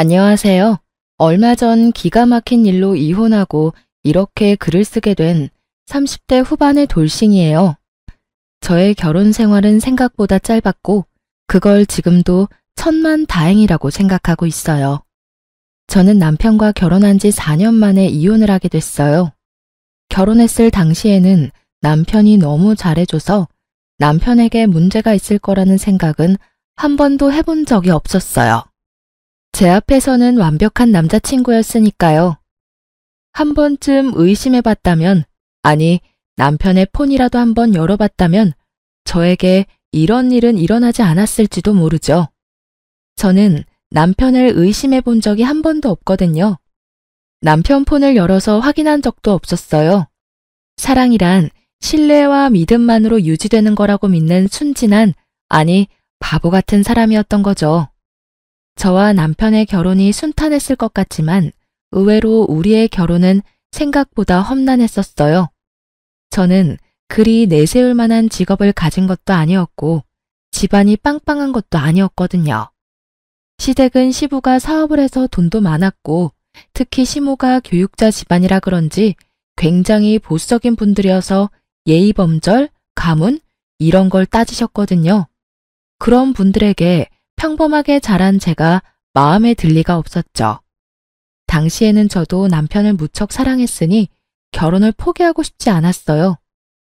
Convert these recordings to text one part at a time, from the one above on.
안녕하세요. 얼마 전 기가 막힌 일로 이혼하고 이렇게 글을 쓰게 된 30대 후반의 돌싱이에요. 저의 결혼 생활은 생각보다 짧았고 그걸 지금도 천만 다행이라고 생각하고 있어요. 저는 남편과 결혼한 지 4년 만에 이혼을 하게 됐어요. 결혼했을 당시에는 남편이 너무 잘해줘서 남편에게 문제가 있을 거라는 생각은 한 번도 해본 적이 없었어요. 제 앞에서는 완벽한 남자친구였으니까요. 한 번쯤 의심해봤다면, 아니, 남편의 폰이라도 한번 열어봤다면 저에게 이런 일은 일어나지 않았을지도 모르죠. 저는 남편을 의심해본 적이 한 번도 없거든요. 남편 폰을 열어서 확인한 적도 없었어요. 사랑이란 신뢰와 믿음만으로 유지되는 거라고 믿는 순진한, 아니, 바보 같은 사람이었던 거죠. 저와 남편의 결혼이 순탄했을 것 같지만 의외로 우리의 결혼은 생각보다 험난했었어요. 저는 그리 내세울 만한 직업을 가진 것도 아니었고 집안이 빵빵한 것도 아니었거든요. 시댁은 시부가 사업을 해서 돈도 많았고 특히 시모가 교육자 집안이라 그런지 굉장히 보수적인 분들이어서 예의범절, 가문 이런 걸 따지셨거든요. 그런 분들에게 평범하게 자란 제가 마음에 들 리가 없었죠. 당시에는 저도 남편을 무척 사랑했으니 결혼을 포기하고 싶지 않았어요.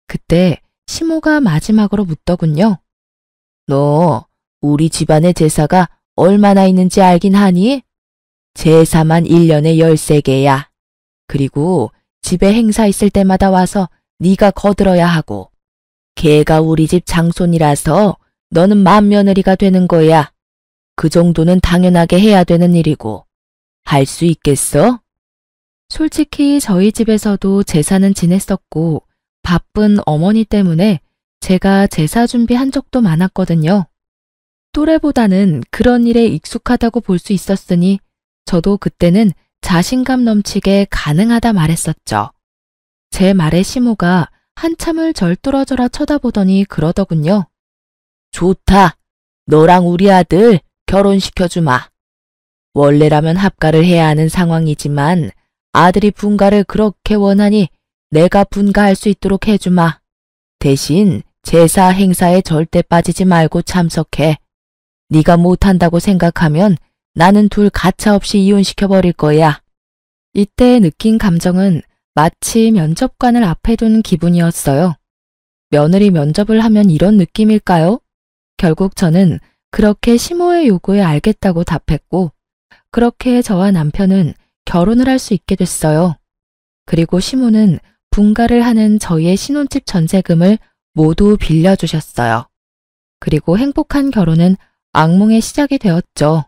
그때 시모가 마지막으로 묻더군요. 너 우리 집안의 제사가 얼마나 있는지 알긴 하니? 제사만 1년에 13개야. 그리고 집에 행사 있을 때마다 와서 네가 거들어야 하고 걔가 우리 집 장손이라서 너는 맏며느리가 되는 거야. 그 정도는 당연하게 해야 되는 일이고. 할 수 있겠어? 솔직히 저희 집에서도 제사는 지냈었고 바쁜 어머니 때문에 제가 제사 준비한 적도 많았거든요. 또래보다는 그런 일에 익숙하다고 볼 수 있었으니 저도 그때는 자신감 넘치게 가능하다 말했었죠. 제 말에 시모가 한참을 절 뚫어져라 쳐다보더니 그러더군요. 좋다. 너랑 우리 아들 결혼시켜주마. 원래라면 합가를 해야 하는 상황이지만 아들이 분가를 그렇게 원하니 내가 분가할 수 있도록 해주마. 대신 제사 행사에 절대 빠지지 말고 참석해. 네가 못한다고 생각하면 나는 둘 가차없이 이혼시켜버릴 거야. 이때 느낀 감정은 마치 면접관을 앞에 둔 기분이었어요. 며느리 면접을 하면 이런 느낌일까요? 결국 저는 그렇게 시모의 요구에 알겠다고 답했고 그렇게 저와 남편은 결혼을 할 수 있게 됐어요. 그리고 시모는 분가를 하는 저희의 신혼집 전세금을 모두 빌려주셨어요. 그리고 행복한 결혼은 악몽의 시작이 되었죠.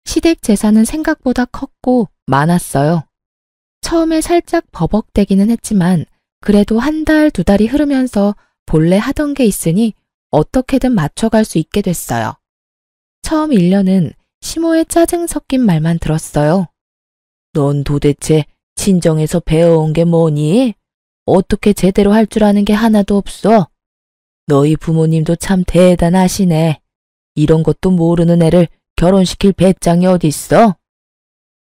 시댁 재산은 생각보다 컸고 많았어요. 처음에 살짝 버벅대기는 했지만 그래도 한 달, 두 달이 흐르면서 본래 하던 게 있으니 어떻게든 맞춰갈 수 있게 됐어요. 처음 1년은 시모의 짜증 섞인 말만 들었어요. 넌 도대체 친정에서 배워온 게 뭐니? 어떻게 제대로 할 줄 아는 게 하나도 없어? 너희 부모님도 참 대단하시네. 이런 것도 모르는 애를 결혼시킬 배짱이 어딨어?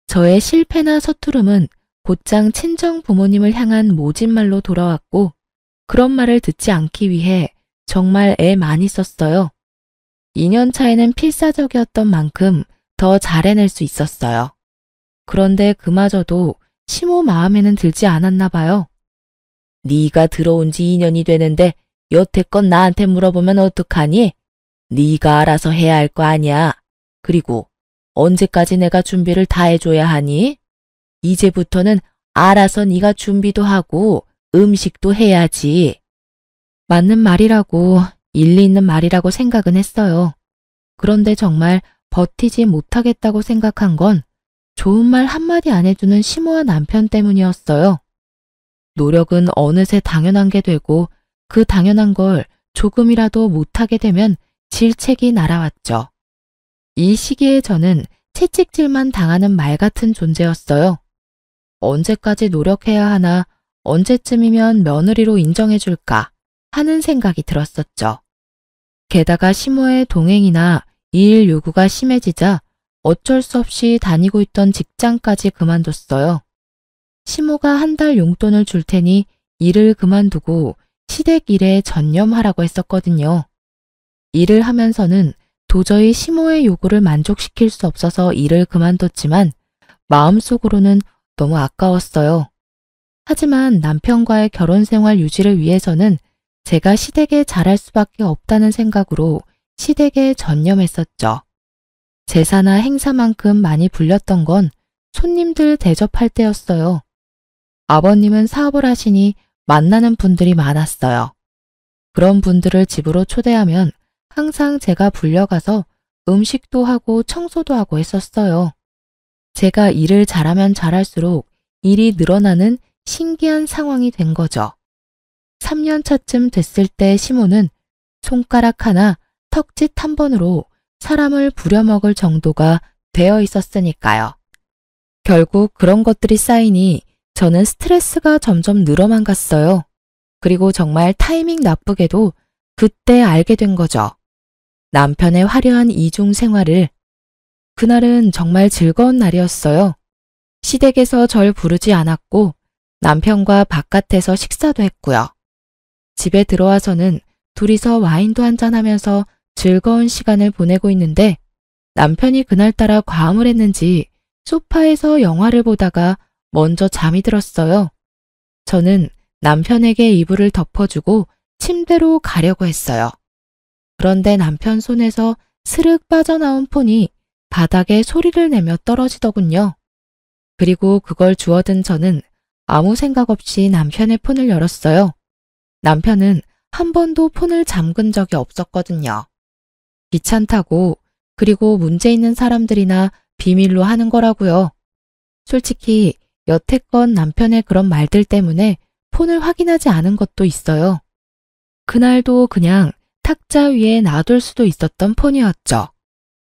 저의 실패나 서투름은 곧장 친정 부모님을 향한 모진말로 돌아왔고 그런 말을 듣지 않기 위해 정말 애 많이 썼어요. 2년 차에는 필사적이었던 만큼 더 잘해낼 수 있었어요. 그런데 그마저도 시모 마음에는 들지 않았나 봐요. 네가 들어온 지 2년이 되는데 여태껏 나한테 물어보면 어떡하니? 네가 알아서 해야 할 거 아니야. 그리고 언제까지 내가 준비를 다 해줘야 하니? 이제부터는 알아서 네가 준비도 하고 음식도 해야지. 맞는 말이라고 일리 있는 말이라고 생각은 했어요. 그런데 정말 버티지 못하겠다고 생각한 건 좋은 말 한마디 안 해주는 시모와 남편 때문이었어요. 노력은 어느새 당연한 게 되고 그 당연한 걸 조금이라도 못하게 되면 질책이 날아왔죠. 이 시기에 저는 채찍질만 당하는 말 같은 존재였어요. 언제까지 노력해야 하나, 언제쯤이면 며느리로 인정해줄까 하는 생각이 들었었죠. 게다가 시모의 동행이나 일 요구가 심해지자 어쩔 수 없이 다니고 있던 직장까지 그만뒀어요. 시모가 한 달 용돈을 줄 테니 일을 그만두고 시댁 일에 전념하라고 했었거든요. 일을 하면서는 도저히 시모의 요구를 만족시킬 수 없어서 일을 그만뒀지만 마음속으로는 너무 아까웠어요. 하지만 남편과의 결혼 생활 유지를 위해서는 제가 시댁에 잘할 수밖에 없다는 생각으로 시댁에 전념했었죠. 제사나 행사만큼 많이 불렸던 건 손님들 대접할 때였어요. 아버님은 사업을 하시니 만나는 분들이 많았어요. 그런 분들을 집으로 초대하면 항상 제가 불려가서 음식도 하고 청소도 하고 했었어요. 제가 일을 잘하면 잘할수록 일이 늘어나는 신기한 상황이 된 거죠. 3년 차쯤 됐을 때 시모는 손가락 하나, 턱짓 한 번으로 사람을 부려먹을 정도가 되어 있었으니까요. 결국 그런 것들이 쌓이니 저는 스트레스가 점점 늘어만 갔어요. 그리고 정말 타이밍 나쁘게도 그때 알게 된 거죠. 남편의 화려한 이중 생활을. 그날은 정말 즐거운 날이었어요. 시댁에서 절 부르지 않았고 남편과 바깥에서 식사도 했고요. 집에 들어와서는 둘이서 와인도 한잔하면서 즐거운 시간을 보내고 있는데 남편이 그날따라 과음을 했는지 소파에서 영화를 보다가 먼저 잠이 들었어요. 저는 남편에게 이불을 덮어주고 침대로 가려고 했어요. 그런데 남편 손에서 스르륵 빠져나온 폰이 바닥에 소리를 내며 떨어지더군요. 그리고 그걸 주워든 저는 아무 생각 없이 남편의 폰을 열었어요. 남편은 한 번도 폰을 잠근 적이 없었거든요. 귀찮다고, 그리고 문제 있는 사람들이나 비밀로 하는 거라고요. 솔직히 여태껏 남편의 그런 말들 때문에 폰을 확인하지 않은 것도 있어요. 그날도 그냥 탁자 위에 놔둘 수도 있었던 폰이었죠.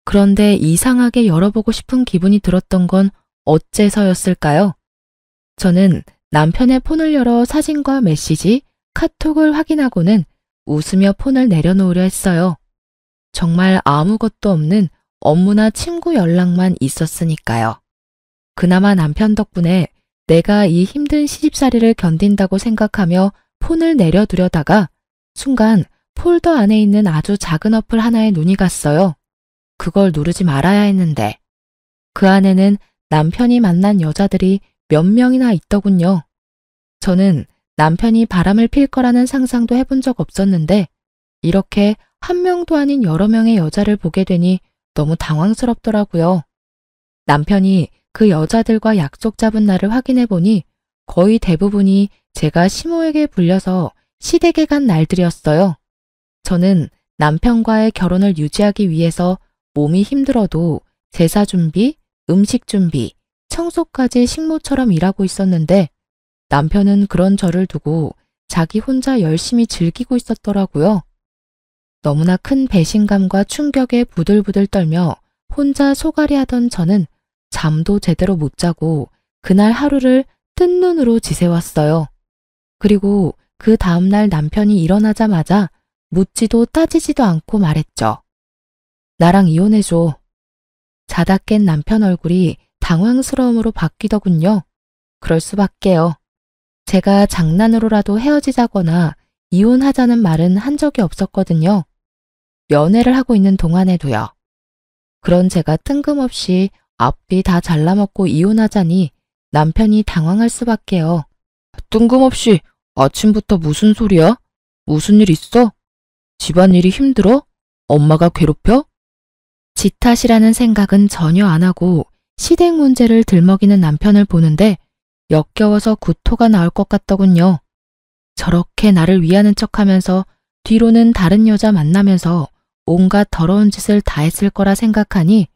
그런데 이상하게 열어보고 싶은 기분이 들었던 건 어째서였을까요? 저는 남편의 폰을 열어 사진과 메시지, 카톡을 확인하고는 웃으며 폰을 내려놓으려 했어요. 정말 아무것도 없는 업무나 친구 연락만 있었으니까요. 그나마 남편 덕분에 내가 이 힘든 시집살이를 견딘다고 생각하며 폰을 내려두려다가 순간 폴더 안에 있는 아주 작은 어플 하나에 눈이 갔어요. 그걸 누르지 말아야 했는데 그 안에는 남편이 만난 여자들이 몇 명이나 있더군요. 저는 남편이 바람을 필 거라는 상상도 해본 적 없었는데 이렇게 한 명도 아닌 여러 명의 여자를 보게 되니 너무 당황스럽더라고요. 남편이 그 여자들과 약속 잡은 날을 확인해 보니 거의 대부분이 제가 시모에게 불려서 시댁에 간 날들이었어요. 저는 남편과의 결혼을 유지하기 위해서 몸이 힘들어도 제사 준비, 음식 준비, 청소까지 식모처럼 일하고 있었는데 남편은 그런 저를 두고 자기 혼자 열심히 즐기고 있었더라고요. 너무나 큰 배신감과 충격에 부들부들 떨며 혼자 소갈이 하던 저는 잠도 제대로 못 자고 그날 하루를 뜬 눈으로 지새웠어요. 그리고 그 다음날 남편이 일어나자마자 묻지도 따지지도 않고 말했죠. 나랑 이혼해줘. 자다 깬 남편 얼굴이 당황스러움으로 바뀌더군요. 그럴 수밖에요. 제가 장난으로라도 헤어지자거나 이혼하자는 말은 한 적이 없었거든요. 연애를 하고 있는 동안에도요. 그런 제가 뜬금없이 앞뒤 다 잘라먹고 이혼하자니 남편이 당황할 수밖에요. 뜬금없이 아침부터 무슨 소리야? 무슨 일 있어? 집안일이 힘들어? 엄마가 괴롭혀? 지 탓이라는 생각은 전혀 안 하고 시댁 문제를 들먹이는 남편을 보는데 역겨워서 구토가 나올 것 같더군요. 저렇게 나를 위하는 척하면서 뒤로는 다른 여자 만나면서 온갖 더러운 짓을 다 했을 거라 생각하니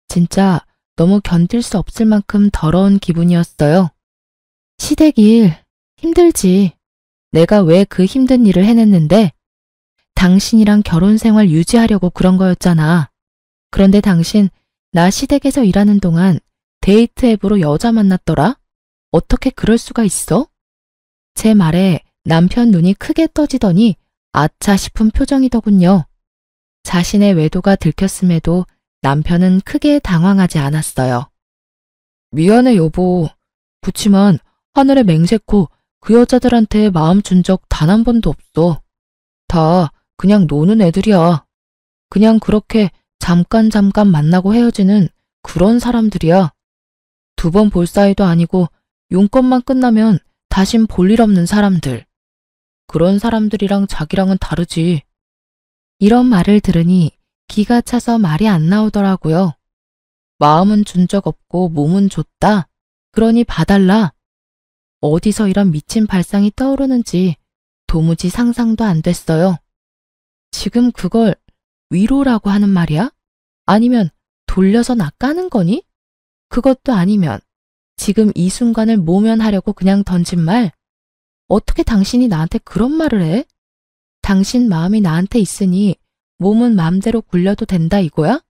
진짜 너무 견딜 수 없을 만큼 더러운 기분이었어요. 시댁 일 힘들지. 내가 왜 그 힘든 일을 해냈는데? 당신이랑 결혼 생활 유지하려고 그런 거였잖아. 그런데 당신 나 시댁에서 일하는 동안 데이트 앱으로 여자 만났더라? 어떻게 그럴 수가 있어? 제 말에 남편 눈이 크게 떠지더니 아차 싶은 표정이더군요. 자신의 외도가 들켰음에도 남편은 크게 당황하지 않았어요. 미안해 여보. 그치만 하늘에 맹세코 그 여자들한테 마음 준 적 단 한 번도 없어. 다 그냥 노는 애들이야. 그냥 그렇게 잠깐 만나고 헤어지는 그런 사람들이야. 2번 볼 사이도 아니고 용건만 끝나면 다신 볼 일 없는 사람들. 그런 사람들이랑 자기랑은 다르지. 이런 말을 들으니 기가 차서 말이 안 나오더라고요. 마음은 준 적 없고 몸은 줬다. 그러니 봐달라. 어디서 이런 미친 발상이 떠오르는지 도무지 상상도 안 됐어요. 지금 그걸 위로라고 하는 말이야? 아니면 돌려서 나 까는 거니? 그것도 아니면 지금 이 순간을 모면하려고 그냥 던진 말? 어떻게 당신이 나한테 그런 말을 해? 당신 마음이 나한테 있으니 몸은 마음대로 굴려도 된다 이거야?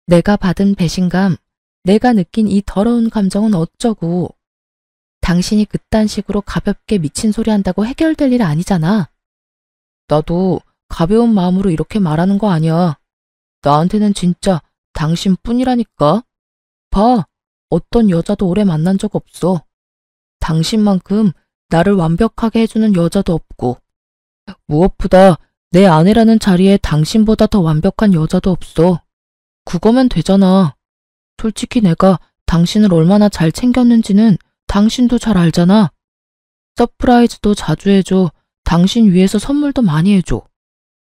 내가 받은 배신감, 내가 느낀 이 더러운 감정은 어쩌고. 당신이 그딴 식으로 가볍게 미친 소리 한다고 해결될 일 아니잖아. 나도 가벼운 마음으로 이렇게 말하는 거 아니야. 나한테는 진짜 당신뿐이라니까. 봐, 어떤 여자도 오래 만난 적 없어. 당신만큼 나를 완벽하게 해주는 여자도 없고, 무엇보다 내 아내라는 자리에 당신보다 더 완벽한 여자도 없어. 그거면 되잖아. 솔직히 내가 당신을 얼마나 잘 챙겼는지는 당신도 잘 알잖아. 서프라이즈도 자주 해줘. 당신 위해서 선물도 많이 해줘.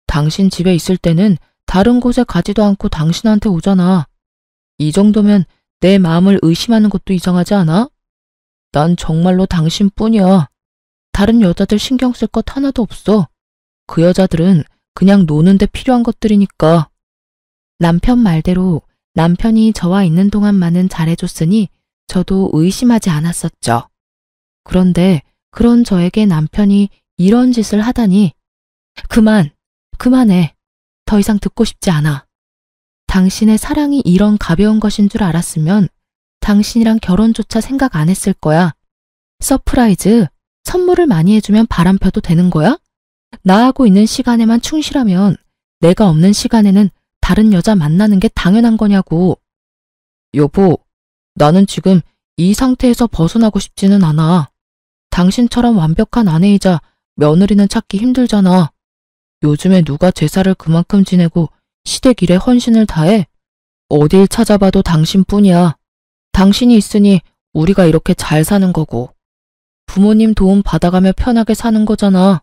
당신 집에 있을 때는 다른 곳에 가지도 않고 당신한테 오잖아. 이 정도면 내 마음을 의심하는 것도 이상하지 않아? 난 정말로 당신뿐이야. 다른 여자들 신경 쓸 것 하나도 없어. 그 여자들은 그냥 노는데 필요한 것들이니까. 남편 말대로 남편이 저와 있는 동안만은 잘해줬으니 저도 의심하지 않았었죠. 그런데 그런 저에게 남편이 이런 짓을 하다니. 그만해. 더 이상 듣고 싶지 않아. 당신의 사랑이 이런 가벼운 것인 줄 알았으면 당신이랑 결혼조차 생각 안 했을 거야. 서프라이즈, 선물을 많이 해주면 바람 펴도 되는 거야? 나하고 있는 시간에만 충실하면 내가 없는 시간에는 다른 여자 만나는 게 당연한 거냐고. 여보, 나는 지금 이 상태에서 벗어나고 싶지는 않아. 당신처럼 완벽한 아내이자 며느리는 찾기 힘들잖아. 요즘에 누가 제사를 그만큼 지내고 시댁 일에 헌신을 다해? 어딜 찾아봐도 당신뿐이야. 당신이 있으니 우리가 이렇게 잘 사는 거고. 부모님 도움 받아가며 편하게 사는 거잖아.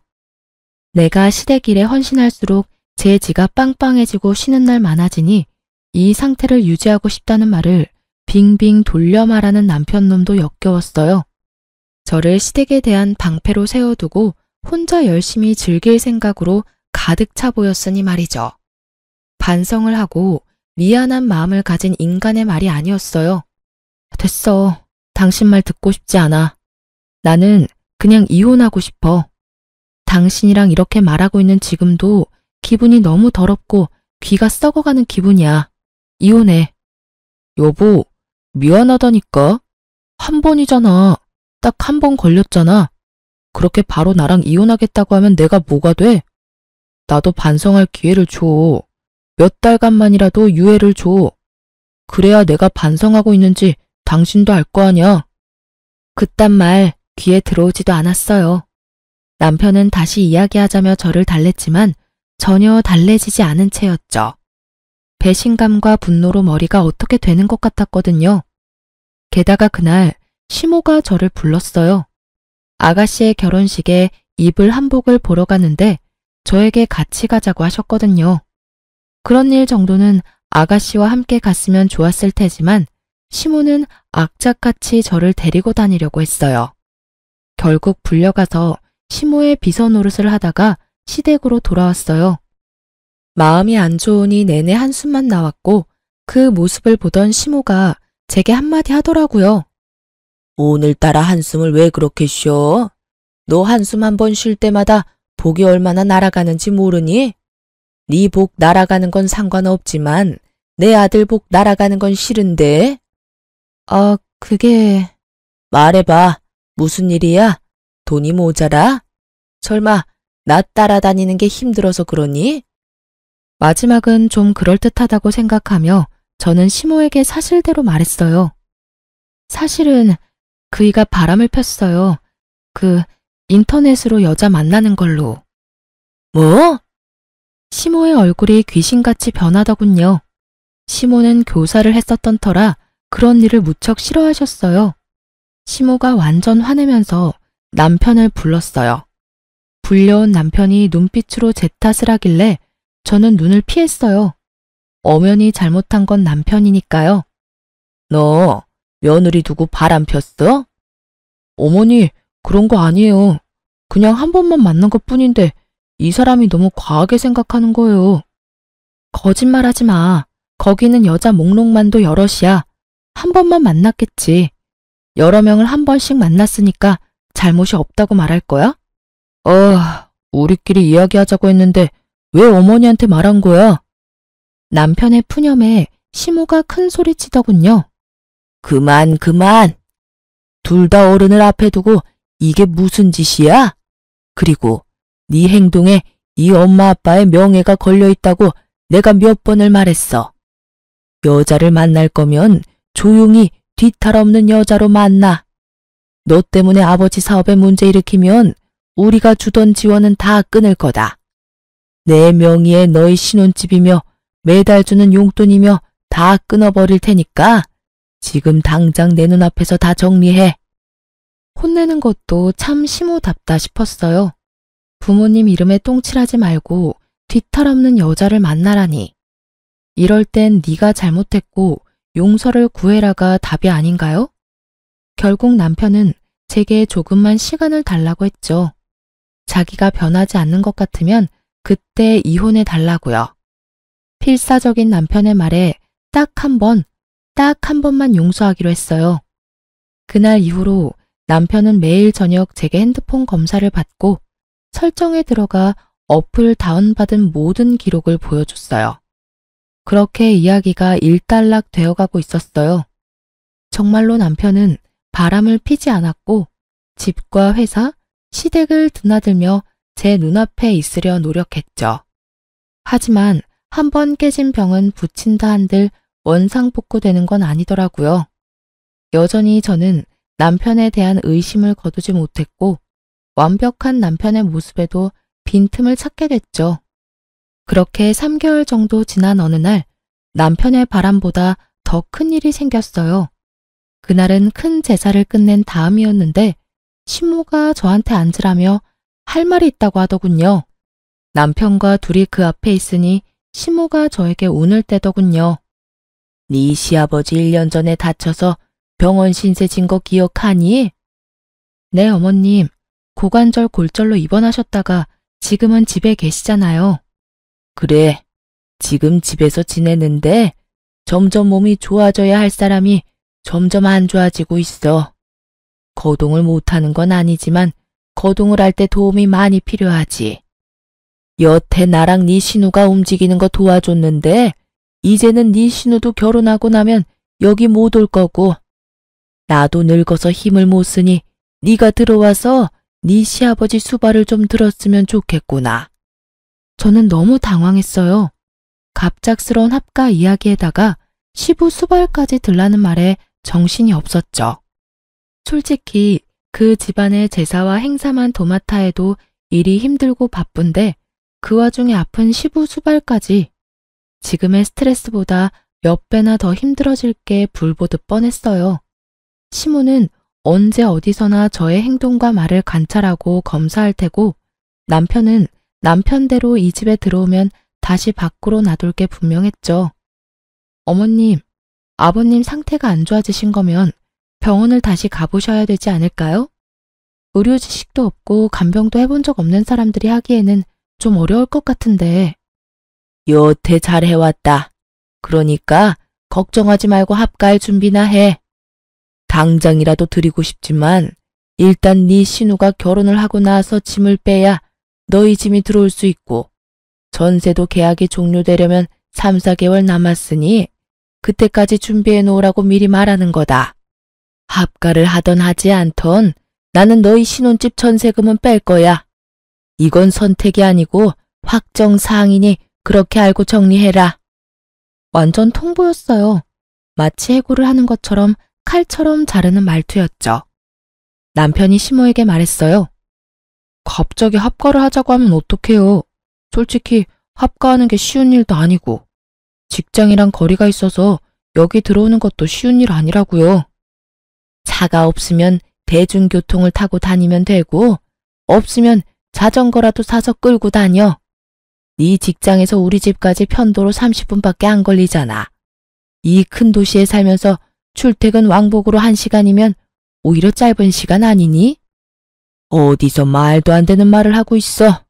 내가 시댁 일에 헌신할수록 제 지가 빵빵해지고 쉬는 날 많아지니 이 상태를 유지하고 싶다는 말을 빙빙 돌려 말하는 남편놈도 역겨웠어요. 저를 시댁에 대한 방패로 세워두고 혼자 열심히 즐길 생각으로 가득 차 보였으니 말이죠. 반성을 하고 미안한 마음을 가진 인간의 말이 아니었어요. 됐어. 당신 말 듣고 싶지 않아. 나는 그냥 이혼하고 싶어. 당신이랑 이렇게 말하고 있는 지금도 기분이 너무 더럽고 귀가 썩어가는 기분이야. 이혼해. 여보, 미안하다니까. 한 번이잖아. 딱 한 번 걸렸잖아. 그렇게 바로 나랑 이혼하겠다고 하면 내가 뭐가 돼? 나도 반성할 기회를 줘. 몇 달간만이라도 유예를 줘. 그래야 내가 반성하고 있는지 당신도 알 거 아니야. 그딴 말 귀에 들어오지도 않았어요. 남편은 다시 이야기하자며 저를 달랬지만 전혀 달래지지 않은 채였죠. 배신감과 분노로 머리가 어떻게 되는 것 같았거든요. 게다가 그날 시모가 저를 불렀어요. 아가씨의 결혼식에 입을 한복을 보러 갔는데 저에게 같이 가자고 하셨거든요. 그런 일 정도는 아가씨와 함께 갔으면 좋았을 테지만 시모는 악착같이 저를 데리고 다니려고 했어요. 결국 불려가서 시모의 비서 노릇을 하다가 시댁으로 돌아왔어요. 마음이 안 좋으니 내내 한숨만 나왔고 그 모습을 보던 시모가 제게 한마디 하더라고요. 오늘따라 한숨을 왜 그렇게 쉬어? 너 한숨 한 번 쉴 때마다 복이 얼마나 날아가는지 모르니? 네 복 날아가는 건 상관없지만 내 아들 복 날아가는 건 싫은데? 그게... 말해봐. 무슨 일이야? 돈이 모자라? 설마 나 따라다니는 게 힘들어서 그러니? 마지막은 좀 그럴듯하다고 생각하며 저는 시모에게 사실대로 말했어요. 사실은 그이가 바람을 폈어요. 인터넷으로 여자 만나는 걸로. 뭐? 시모의 얼굴이 귀신같이 변하더군요. 시모는 교사를 했었던 터라 그런 일을 무척 싫어하셨어요. 시모가 완전 화내면서 남편을 불렀어요. 불려온 남편이 눈빛으로 제 탓을 하길래 저는 눈을 피했어요. 엄연히 잘못한 건 남편이니까요. 너 며느리 두고 바람 폈어? 어머니, 그런 거 아니에요. 그냥 한 번만 만난 것뿐인데 이 사람이 너무 과하게 생각하는 거예요. 거짓말하지 마. 거기는 여자 목록만도 여럿이야. 한 번만 만났겠지. 여러 명을 한 번씩 만났으니까 잘못이 없다고 말할 거야? 우리끼리 이야기하자고 했는데 왜 어머니한테 말한 거야? 남편의 푸념에 시모가 큰 소리 치더군요. 그만. 둘 다 어른을 앞에 두고 이게 무슨 짓이야? 그리고 네 행동에 이 엄마 아빠의 명예가 걸려 있다고 내가 몇 번을 말했어. 여자를 만날 거면 조용히 뒤탈 없는 여자로 만나. 너 때문에 아버지 사업에 문제 일으키면 우리가 주던 지원은 다 끊을 거다. 내 명의에 너희 신혼집이며 매달 주는 용돈이며 다 끊어버릴 테니까 지금 당장 내 눈앞에서 다 정리해. 혼내는 것도 참 시모답다 싶었어요. 부모님 이름에 똥칠하지 말고 뒤탈 없는 여자를 만나라니. 이럴 땐 네가 잘못했고 용서를 구해라가 답이 아닌가요? 결국 남편은 제게 조금만 시간을 달라고 했죠. 자기가 변하지 않는 것 같으면 그때 이혼해 달라고요. 필사적인 남편의 말에 딱 한 번만 용서하기로 했어요. 그날 이후로 남편은 매일 저녁 제게 핸드폰 검사를 받고 설정에 들어가 어플 다운받은 모든 기록을 보여줬어요. 그렇게 이야기가 일단락 되어가고 있었어요. 정말로 남편은 바람을 피지 않았고 집과 회사, 시댁을 드나들며 제 눈앞에 있으려 노력했죠. 하지만 한 번 깨진 병은 붙인다 한들 원상복구되는 건 아니더라고요. 여전히 저는 남편에 대한 의심을 거두지 못했고 완벽한 남편의 모습에도 빈틈을 찾게 됐죠. 그렇게 3개월 정도 지난 어느 날 남편의 바람보다 더 큰 일이 생겼어요. 그날은 큰 제사를 끝낸 다음이었는데 시모가 저한테 앉으라며 할 말이 있다고 하더군요. 남편과 둘이 그 앞에 있으니 시모가 저에게 운을 떼더군요. 네 시아버지 1년 전에 다쳐서 병원 신세 진 거 기억하니? 네, 어머님. 고관절 골절로 입원하셨다가 지금은 집에 계시잖아요. 그래, 지금 집에서 지내는데 점점 몸이 좋아져야 할 사람이 점점 안 좋아지고 있어. 거동을 못하는 건 아니지만 거동을 할 때 도움이 많이 필요하지. 여태 나랑 네 신우가 움직이는 거 도와줬는데 이제는 네 신우도 결혼하고 나면 여기 못 올 거고 나도 늙어서 힘을 못 쓰니 네가 들어와서 네 시아버지 수발을 좀 들었으면 좋겠구나. 저는 너무 당황했어요. 갑작스러운 합가 이야기에다가 시부 수발까지 들라는 말에 정신이 없었죠. 솔직히 그 집안의 제사와 행사만 도맡아 해도 일이 힘들고 바쁜데 그 와중에 아픈 시부 수발까지 지금의 스트레스보다 몇 배나 더 힘들어질 게 불보듯 뻔했어요. 시모는 언제 어디서나 저의 행동과 말을 관찰하고 검사할 테고 남편은 남편대로 이 집에 들어오면 다시 밖으로 놔둘 게 분명했죠. 어머님, 아버님 상태가 안 좋아지신 거면 병원을 다시 가보셔야 되지 않을까요? 의료 지식도 없고 간병도 해본 적 없는 사람들이 하기에는 좀 어려울 것 같은데. 여태 잘 해왔다. 그러니까 걱정하지 말고 합가할 준비나 해. 당장이라도 드리고 싶지만 일단 네 신우가 결혼을 하고 나서 짐을 빼야 너희 짐이 들어올 수 있고 전세도 계약이 종료되려면 3, 4개월 남았으니 그때까지 준비해 놓으라고 미리 말하는 거다. 합가를 하던 하지 않던 나는 너희 신혼집 전세금은 뺄 거야. 이건 선택이 아니고 확정 사항이니 그렇게 알고 정리해라. 완전 통보였어요. 마치 해고를 하는 것처럼 칼처럼 자르는 말투였죠. 남편이 시모에게 말했어요. 갑자기 합가를 하자고 하면 어떡해요. 솔직히 합가하는 게 쉬운 일도 아니고 직장이랑 거리가 있어서 여기 들어오는 것도 쉬운 일 아니라고요. 차가 없으면 대중교통을 타고 다니면 되고 없으면 자전거라도 사서 끌고 다녀. 네 직장에서 우리 집까지 편도로 30분밖에 안 걸리잖아. 이 큰 도시에 살면서 출퇴근 왕복으로 1시간이면 오히려 짧은 시간 아니니? 어디서 말도 안 되는 말을 하고 있어.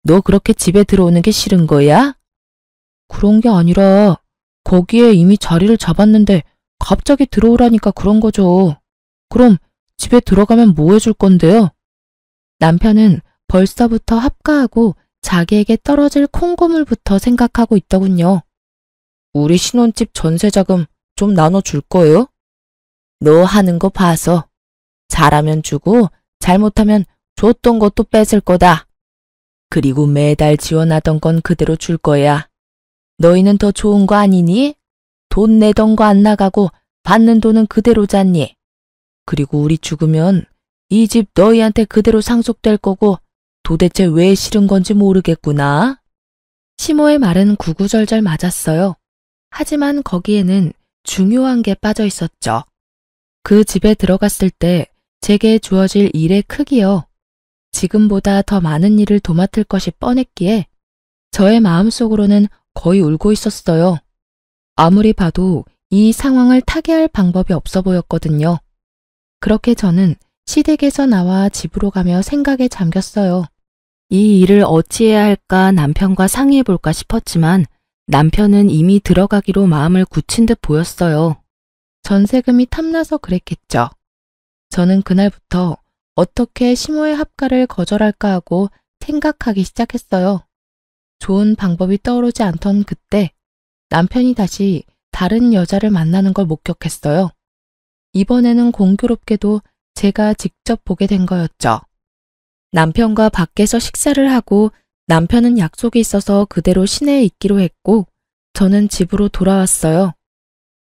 너 그렇게 집에 들어오는 게 싫은 거야? 그런 게 아니라 거기에 이미 자리를 잡았는데 갑자기 들어오라니까 그런 거죠. 그럼 집에 들어가면 뭐 해줄 건데요? 남편은 벌써부터 합가하고 자기에게 떨어질 콩고물부터 생각하고 있더군요. 우리 신혼집 전세자금 좀 나눠줄 거예요? 너 하는 거 봐서 잘하면 주고 잘못하면 줬던 것도 뺏을 거다. 그리고 매달 지원하던 건 그대로 줄 거야. 너희는 더 좋은 거 아니니? 돈 내던 거 안 나가고 받는 돈은 그대로 잤니? 그리고 우리 죽으면 이 집 너희한테 그대로 상속될 거고 도대체 왜 싫은 건지 모르겠구나. 시모의 말은 구구절절 맞았어요. 하지만 거기에는 중요한 게 빠져 있었죠. 그 집에 들어갔을 때 제게 주어질 일의 크기요. 지금보다 더 많은 일을 도맡을 것이 뻔했기에 저의 마음속으로는 거의 울고 있었어요. 아무리 봐도 이 상황을 타개할 방법이 없어 보였거든요. 그렇게 저는 시댁에서 나와 집으로 가며 생각에 잠겼어요. 이 일을 어찌해야 할까 남편과 상의해볼까 싶었지만 남편은 이미 들어가기로 마음을 굳힌 듯 보였어요. 전세금이 탐나서 그랬겠죠. 저는 그날부터 어떻게 시모의 합가를 거절할까 하고 생각하기 시작했어요. 좋은 방법이 떠오르지 않던 그때 남편이 다시 다른 여자를 만나는 걸 목격했어요. 이번에는 공교롭게도 제가 직접 보게 된 거였죠. 남편과 밖에서 식사를 하고 남편은 약속이 있어서 그대로 시내에 있기로 했고 저는 집으로 돌아왔어요.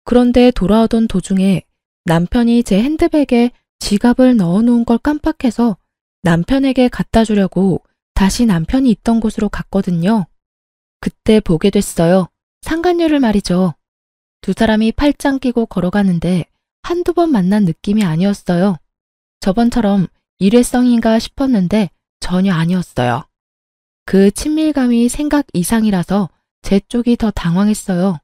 그런데 돌아오던 도중에 남편이 제 핸드백에 지갑을 넣어놓은 걸 깜빡해서 남편에게 갖다 주려고 다시 남편이 있던 곳으로 갔거든요. 그때 보게 됐어요. 상간녀를 말이죠. 두 사람이 팔짱 끼고 걸어가는데 한두 번 만난 느낌이 아니었어요. 저번처럼 일회성인가 싶었는데 전혀 아니었어요. 그 친밀감이 생각 이상이라서 제 쪽이 더 당황했어요.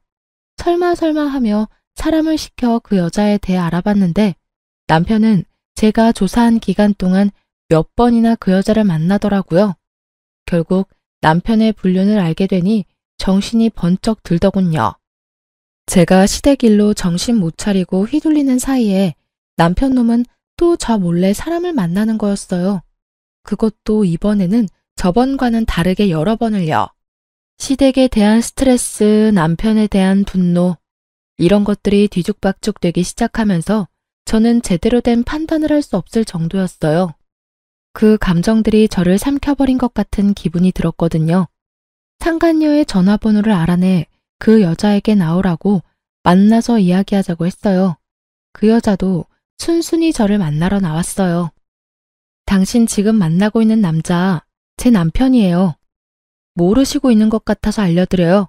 설마 하며 사람을 시켜 그 여자에 대해 알아봤는데 남편은 제가 조사한 기간 동안 몇 번이나 그 여자를 만나더라고요. 결국 남편의 불륜을 알게 되니 정신이 번쩍 들더군요. 제가 시댁일로 정신 못 차리고 휘둘리는 사이에 남편 놈은 또 저 몰래 사람을 만나는 거였어요. 그것도 이번에는 저번과는 다르게 여러 번을요. 시댁에 대한 스트레스, 남편에 대한 분노, 이런 것들이 뒤죽박죽 되기 시작하면서 저는 제대로 된 판단을 할 수 없을 정도였어요. 그 감정들이 저를 삼켜버린 것 같은 기분이 들었거든요. 상간녀의 전화번호를 알아내 그 여자에게 나오라고 만나서 이야기하자고 했어요. 그 여자도 순순히 저를 만나러 나왔어요. 당신 지금 만나고 있는 남자, 제 남편이에요. 모르시고 있는 것 같아서 알려드려요.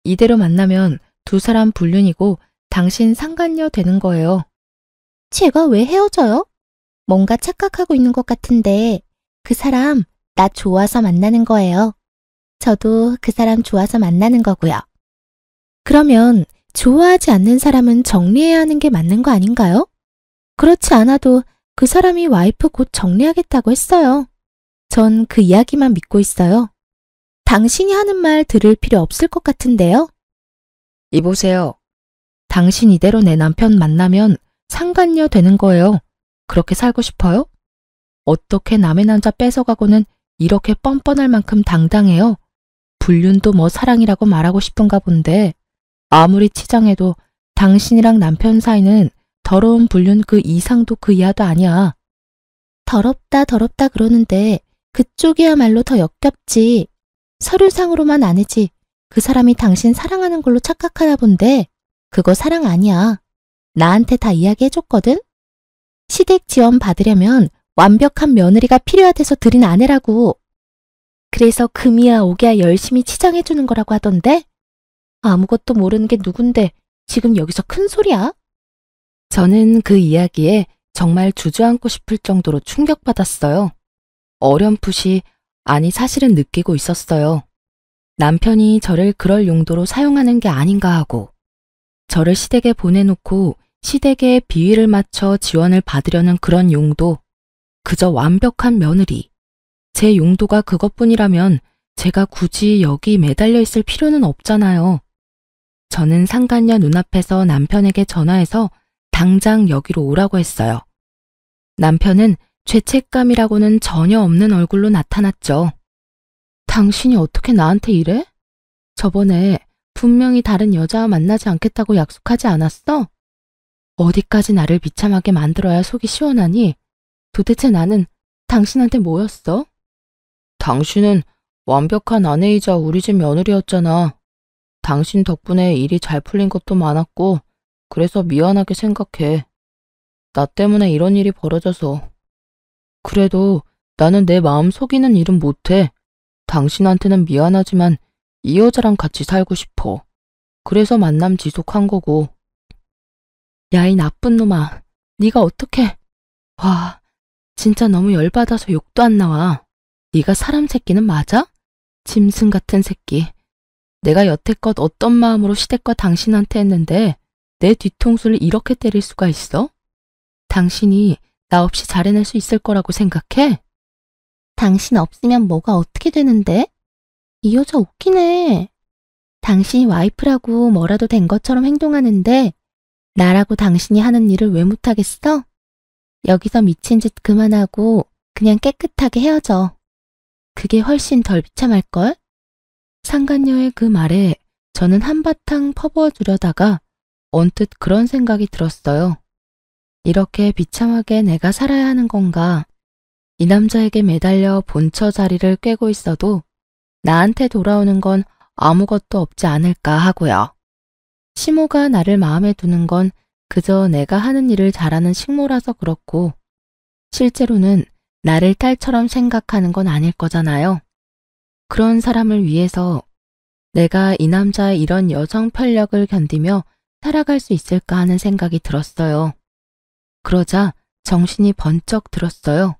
이대로 만나면 두 사람 불륜이고 당신 상간녀 되는 거예요. 제가 왜 헤어져요? 뭔가 착각하고 있는 것 같은데 그 사람 나 좋아서 만나는 거예요. 저도 그 사람 좋아서 만나는 거고요. 그러면 좋아하지 않는 사람은 정리해야 하는 게 맞는 거 아닌가요? 그렇지 않아도 그 사람이 와이프 곧 정리하겠다고 했어요. 전 그 이야기만 믿고 있어요. 당신이 하는 말 들을 필요 없을 것 같은데요? 이보세요. 당신 이대로 내 남편 만나면 상간녀 되는 거예요. 그렇게 살고 싶어요? 어떻게 남의 남자 뺏어가고는 이렇게 뻔뻔할 만큼 당당해요. 불륜도 뭐 사랑이라고 말하고 싶은가 본데 아무리 치장해도 당신이랑 남편 사이는 더러운 불륜 그 이상도 그 이하도 아니야. 더럽다 그러는데 그쪽이야말로 더 역겹지. 서류상으로만 아니지 그 사람이 당신 사랑하는 걸로 착각하나 본데 그거 사랑 아니야. 나한테 다 이야기해줬거든? 시댁 지원 받으려면 완벽한 며느리가 필요하대서 들인 아내라고. 그래서 금이야 오기야 열심히 치장해주는 거라고 하던데? 아무것도 모르는 게 누군데 지금 여기서 큰 소리야? 저는 그 이야기에 정말 주저앉고 싶을 정도로 충격받았어요. 어렴풋이, 아니 사실은 느끼고 있었어요. 남편이 저를 그럴 용도로 사용하는 게 아닌가 하고, 저를 시댁에 보내놓고 시댁에 비위를 맞춰 지원을 받으려는 그런 용도, 그저 완벽한 며느리. 제 용도가 그것뿐이라면 제가 굳이 여기 매달려 있을 필요는 없잖아요. 저는 상간녀 눈앞에서 남편에게 전화해서 당장 여기로 오라고 했어요. 남편은 죄책감이라고는 전혀 없는 얼굴로 나타났죠. 당신이 어떻게 나한테 이래? 저번에 분명히 다른 여자와 만나지 않겠다고 약속하지 않았어? 어디까지 나를 비참하게 만들어야 속이 시원하니? 도대체 나는 당신한테 뭐였어? 당신은 완벽한 아내이자 우리 집 며느리였잖아. 당신 덕분에 일이 잘 풀린 것도 많았고, 그래서 미안하게 생각해. 나 때문에 이런 일이 벌어져서. 그래도 나는 내 마음 속이는 일은 못해. 당신한테는 미안하지만 이 여자랑 같이 살고 싶어. 그래서 만남 지속한 거고. 야, 이 나쁜 놈아. 네가 어떻게... 와, 진짜 너무 열받아서 욕도 안 나와. 네가 사람 새끼는 맞아? 짐승 같은 새끼. 내가 여태껏 어떤 마음으로 시댁과 당신한테 했는데 내 뒤통수를 이렇게 때릴 수가 있어? 당신이 나 없이 잘 해낼 수 있을 거라고 생각해? 당신 없으면 뭐가 어떻게 되는데? 이 여자 웃기네. 당신이 와이프라고 뭐라도 된 것처럼 행동하는데 나라고 당신이 하는 일을 왜 못하겠어? 여기서 미친 짓 그만하고 그냥 깨끗하게 헤어져. 그게 훨씬 덜 비참할걸? 상간녀의 그 말에 저는 한바탕 퍼부어 주려다가 언뜻 그런 생각이 들었어요. 이렇게 비참하게 내가 살아야 하는 건가? 이 남자에게 매달려 본처 자리를 꿰고 있어도 나한테 돌아오는 건 아무것도 없지 않을까 하고요. 시모가 나를 마음에 두는 건 그저 내가 하는 일을 잘하는 식모라서 그렇고, 실제로는 나를 딸처럼 생각하는 건 아닐 거잖아요. 그런 사람을 위해서 내가 이 남자의 이런 여성 편력을 견디며 살아갈 수 있을까 하는 생각이 들었어요. 그러자 정신이 번쩍 들었어요.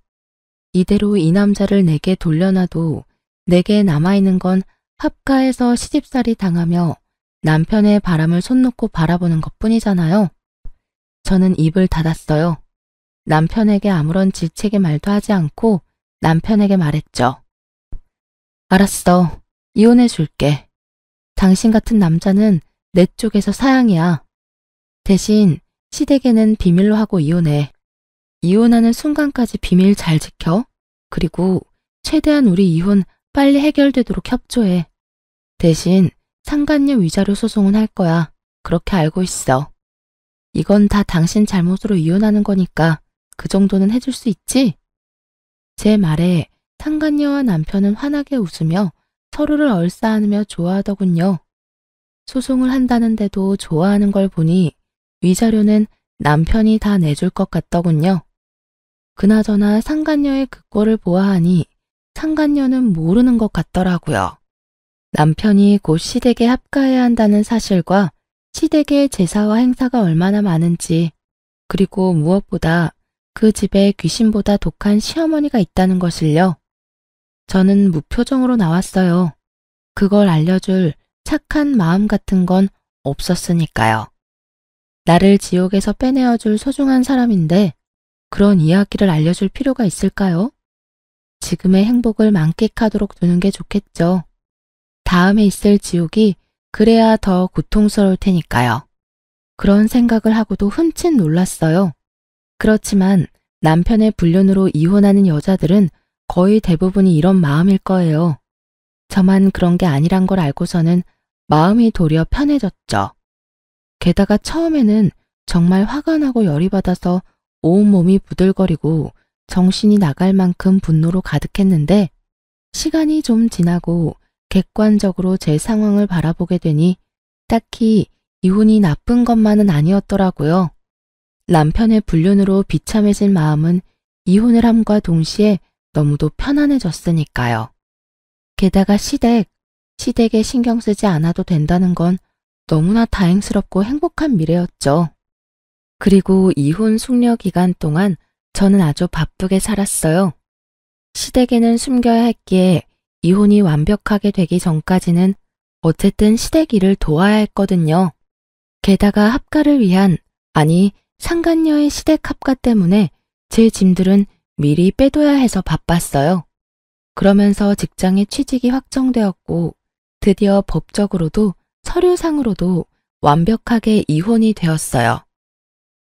이대로 이 남자를 내게 돌려놔도 내게 남아있는 건 합가해서 시집살이 당하며 남편의 바람을 손 놓고 바라보는 것뿐이잖아요. 저는 입을 닫았어요. 남편에게 아무런 질책의 말도 하지 않고 남편에게 말했죠. 알았어. 이혼해 줄게. 당신 같은 남자는 내 쪽에서 사양이야. 대신 시댁에는 비밀로 하고 이혼해. 이혼하는 순간까지 비밀 잘 지켜. 그리고 최대한 우리 이혼 빨리 해결되도록 협조해. 대신 상간녀 위자료 소송은 할 거야. 그렇게 알고 있어. 이건 다 당신 잘못으로 이혼하는 거니까 그 정도는 해줄 수 있지? 제 말에 상간녀와 남편은 환하게 웃으며 서로를 얼싸안으며 좋아하더군요. 소송을 한다는데도 좋아하는 걸 보니 위자료는 남편이 다 내줄 것 같더군요. 그나저나 상간녀의 그 꼴을 보아하니 상간녀는 모르는 것 같더라고요. 남편이 곧 시댁에 합가해야 한다는 사실과 시댁의 제사와 행사가 얼마나 많은지, 그리고 무엇보다 그 집에 귀신보다 독한 시어머니가 있다는 것을요. 저는 무표정으로 나왔어요. 그걸 알려줄 착한 마음 같은 건 없었으니까요. 나를 지옥에서 빼내어줄 소중한 사람인데 그런 이야기를 알려줄 필요가 있을까요? 지금의 행복을 만끽하도록 두는 게 좋겠죠. 다음에 있을 지옥이 그래야 더 고통스러울 테니까요. 그런 생각을 하고도 흠칫 놀랐어요. 그렇지만 남편의 불륜으로 이혼하는 여자들은 거의 대부분이 이런 마음일 거예요. 저만 그런 게 아니란 걸 알고서는 마음이 도리어 편해졌죠. 게다가 처음에는 정말 화가 나고 열이 받아서 온몸이 부들거리고 정신이 나갈 만큼 분노로 가득했는데 시간이 좀 지나고 객관적으로 제 상황을 바라보게 되니 딱히 이혼이 나쁜 것만은 아니었더라고요. 남편의 불륜으로 비참해진 마음은 이혼을 함과 동시에 너무도 편안해졌으니까요. 게다가 시댁에 신경 쓰지 않아도 된다는 건 너무나 다행스럽고 행복한 미래였죠. 그리고 이혼 숙려 기간 동안 저는 아주 바쁘게 살았어요. 시댁에는 숨겨야 했기에 이혼이 완벽하게 되기 전까지는 어쨌든 시댁 일을 도와야 했거든요. 게다가 합가를 위한, 아니 상간녀의 시댁 합가 때문에 제 짐들은 미리 빼둬야 해서 바빴어요. 그러면서 직장에 취직이 확정되었고 드디어 법적으로도 서류상으로도 완벽하게 이혼이 되었어요.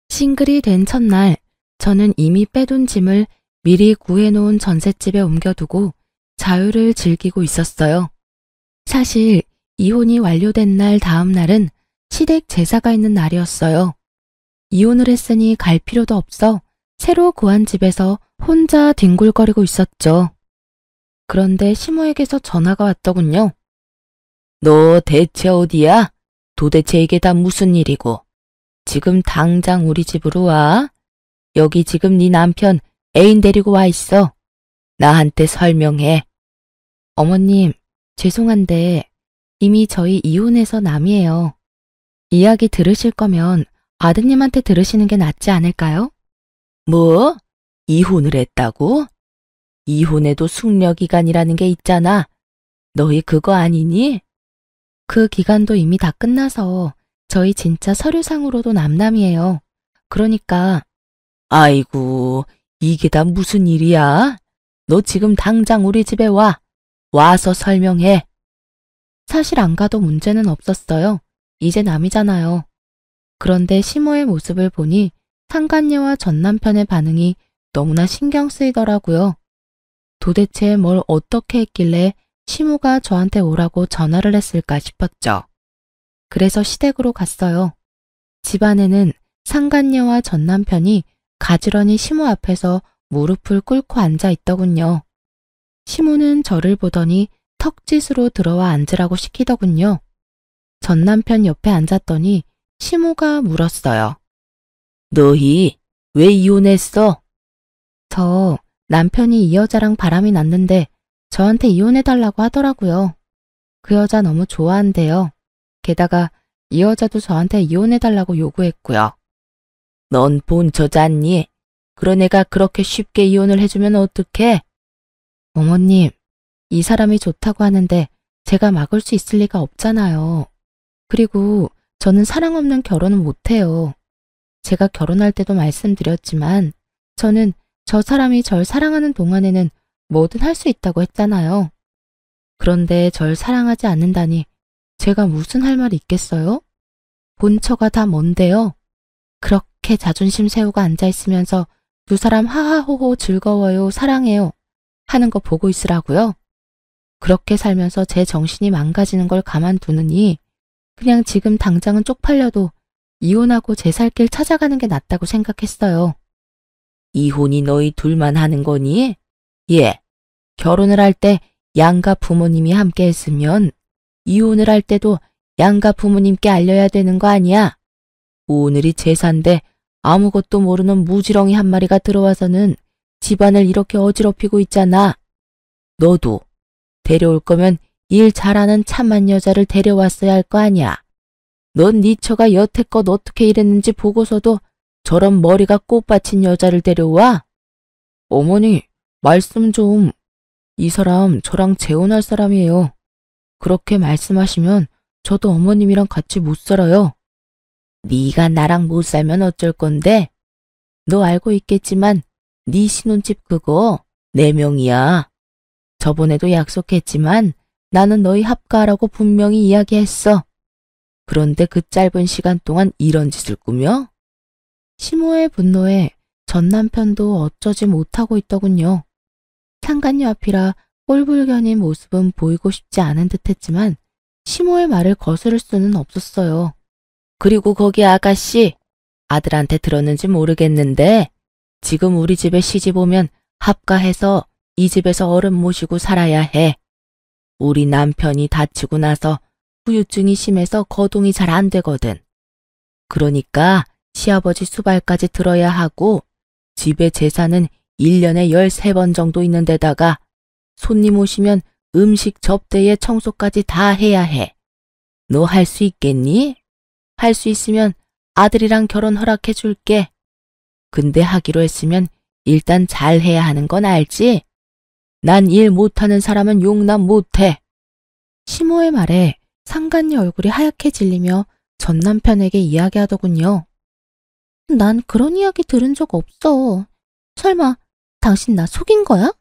싱글이 된 첫날 저는 이미 빼둔 짐을 미리 구해놓은 전셋집에 옮겨두고 자유를 즐기고 있었어요. 사실 이혼이 완료된 날 다음 날은 시댁 제사가 있는 날이었어요. 이혼을 했으니 갈 필요도 없어 새로 구한 집에서 혼자 뒹굴거리고 있었죠. 그런데 시모에게서 전화가 왔더군요. 너 대체 어디야? 도대체 이게 다 무슨 일이고? 지금 당장 우리 집으로 와. 여기 지금 네 남편 애인 데리고 와 있어. 나한테 설명해. 어머님, 죄송한데 이미 저희 이혼해서 남이에요. 이야기 들으실 거면 아드님한테 들으시는 게 낫지 않을까요? 뭐? 이혼을 했다고? 이혼해도 숙려기간이라는 게 있잖아. 너희 그거 아니니? 그 기간도 이미 다 끝나서 저희 진짜 서류상으로도 남남이에요. 그러니까. 아이고, 이게 다 무슨 일이야? 너 지금 당장 우리 집에 와. 와서 설명해. 사실 안 가도 문제는 없었어요. 이제 남이잖아요. 그런데 시모의 모습을 보니 상간녀와 전남편의 반응이 너무나 신경 쓰이더라고요. 도대체 뭘 어떻게 했길래 시모가 저한테 오라고 전화를 했을까 싶었죠. 그래서 시댁으로 갔어요. 집안에는 상간녀와 전남편이 가지런히 시모 앞에서 무릎을 꿇고 앉아 있더군요. 시모는 저를 보더니 턱짓으로 들어와 앉으라고 시키더군요. 전남편 옆에 앉았더니 시모가 물었어요. 너희 왜 이혼했어? 저 남편이 이 여자랑 바람이 났는데 저한테 이혼해달라고 하더라고요. 그 여자 너무 좋아한대요. 게다가 이 여자도 저한테 이혼해달라고 요구했고요. 넌 본처잖니? 그런 애가 그렇게 쉽게 이혼을 해주면 어떡해? 어머님, 이 사람이 좋다고 하는데 제가 막을 수 있을 리가 없잖아요. 그리고 저는 사랑 없는 결혼은 못해요. 제가 결혼할 때도 말씀드렸지만 저는 저 사람이 절 사랑하는 동안에는 뭐든 할 수 있다고 했잖아요. 그런데 절 사랑하지 않는다니 제가 무슨 할 말이 있겠어요? 본처가 다 뭔데요? 그렇게 자존심 세우고 앉아있으면서 두 사람 하하호호 즐거워요, 사랑해요 하는 거 보고 있으라고요? 그렇게 살면서 제 정신이 망가지는 걸 가만두느니 그냥 지금 당장은 쪽팔려도 이혼하고 제 살 길 찾아가는 게 낫다고 생각했어요. 이혼이 너희 둘만 하는 거니? 예, 결혼을 할 때 양가 부모님이 함께 했으면 이혼을 할 때도 양가 부모님께 알려야 되는 거 아니야? 오늘이 제사인데 아무것도 모르는 무지렁이 한 마리가 들어와서는 집안을 이렇게 어지럽히고 있잖아. 너도 데려올 거면 일 잘하는 참한 여자를 데려왔어야 할 거 아니야. 넌 네 처가 여태껏 어떻게 일했는지 보고서도 저런 머리가 꽃받친 여자를 데려와? 어머니, 말씀 좀. 이 사람 저랑 재혼할 사람이에요. 그렇게 말씀하시면 저도 어머님이랑 같이 못 살아요. 네가 나랑 못 살면 어쩔 건데? 너 알고 있겠지만 네 신혼집 그거 내 명이야. 저번에도 약속했지만 나는 너희 합가하라고 분명히 이야기했어. 그런데 그 짧은 시간 동안 이런 짓을 꾸며? 시모의 분노에 전 남편도 어쩌지 못하고 있더군요. 상간녀 앞이라 꼴불견인 모습은 보이고 싶지 않은 듯했지만 시모의 말을 거스를 수는 없었어요. 그리고 거기 아가씨, 아들한테 들었는지 모르겠는데 지금 우리 집에 시집 오면 합가해서 이 집에서 어른 모시고 살아야 해. 우리 남편이 다치고 나서 후유증이 심해서 거동이 잘 안 되거든. 그러니까 시아버지 수발까지 들어야 하고 집에 제사는 1년에 13번 정도 있는 데다가 손님 오시면 음식 접대에 청소까지 다 해야 해. 너 할 수 있겠니? 할 수 있으면 아들이랑 결혼 허락해 줄게. 근데 하기로 했으면 일단 잘 해야 하는 건 알지? 난 일 못하는 사람은 용납 못해. 시모의 말에 상간녀 얼굴이 하얗게 질리며 전 남편에게 이야기하더군요. 난 그런 이야기 들은 적 없어. 설마 당신 나 속인 거야?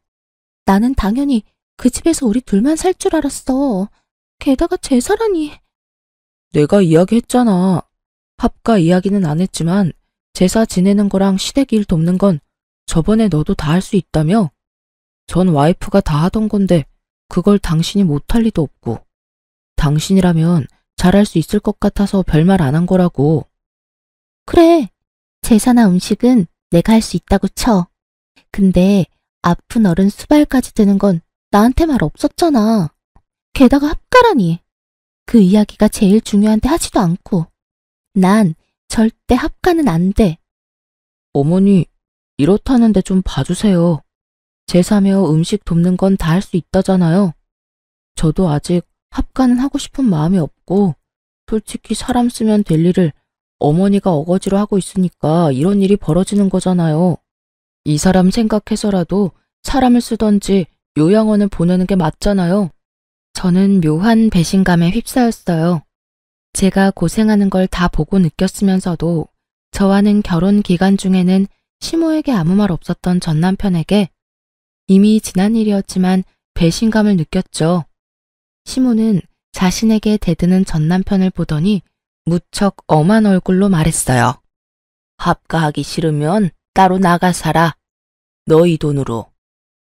나는 당연히 그 집에서 우리 둘만 살 줄 알았어. 게다가 제사라니. 내가 이야기했잖아. 합가 이야기는 안 했지만 제사 지내는 거랑 시댁 일 돕는 건 저번에 너도 다 할 수 있다며? 전 와이프가 다 하던 건데 그걸 당신이 못할 리도 없고. 당신이라면 잘할 수 있을 것 같아서 별말 안 한 거라고. 그래, 제사나 음식은 내가 할 수 있다고 쳐. 근데 아픈 어른 수발까지 드는 건 나한테 말 없었잖아. 게다가 합가라니. 그 이야기가 제일 중요한데 하지도 않고. 난 절대 합가는 안 돼. 어머니, 이렇다는데 좀 봐주세요. 제사며 음식 돕는 건 다 할 수 있다잖아요. 저도 아직 합가는 하고 싶은 마음이 없고 솔직히 사람 쓰면 될 일을 어머니가 어거지로 하고 있으니까 이런 일이 벌어지는 거잖아요. 이 사람 생각해서라도 사람을 쓰던지 요양원을 보내는 게 맞잖아요. 저는 묘한 배신감에 휩싸였어요. 제가 고생하는 걸 다 보고 느꼈으면서도 저와는 결혼 기간 중에는 시모에게 아무 말 없었던 전 남편에게 이미 지난 일이었지만 배신감을 느꼈죠. 시모는 자신에게 대드는 전 남편을 보더니 무척 엄한 얼굴로 말했어요. 합가하기 싫으면 따로 나가 살아. 너희 돈으로.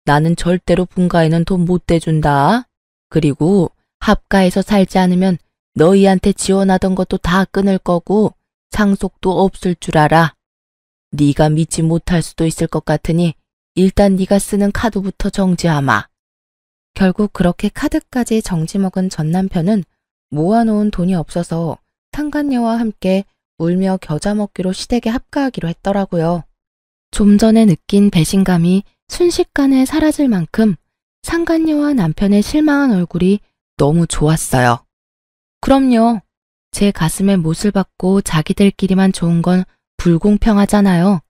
나는 절대로 분가에는 돈 못 대준다. 그리고 합가에서 살지 않으면 너희한테 지원하던 것도 다 끊을 거고 상속도 없을 줄 알아. 네가 믿지 못할 수도 있을 것 같으니 일단 네가 쓰는 카드부터 정지하마. 결국 그렇게 카드까지 정지먹은 전 남편은 모아놓은 돈이 없어서 상간녀와 함께 울며 겨자 먹기로 시댁에 합가하기로 했더라고요. 좀 전에 느낀 배신감이 순식간에 사라질 만큼 상간녀와 남편의 실망한 얼굴이 너무 좋았어요. 그럼요. 제 가슴에 못을 박고 자기들끼리만 좋은 건 불공평하잖아요.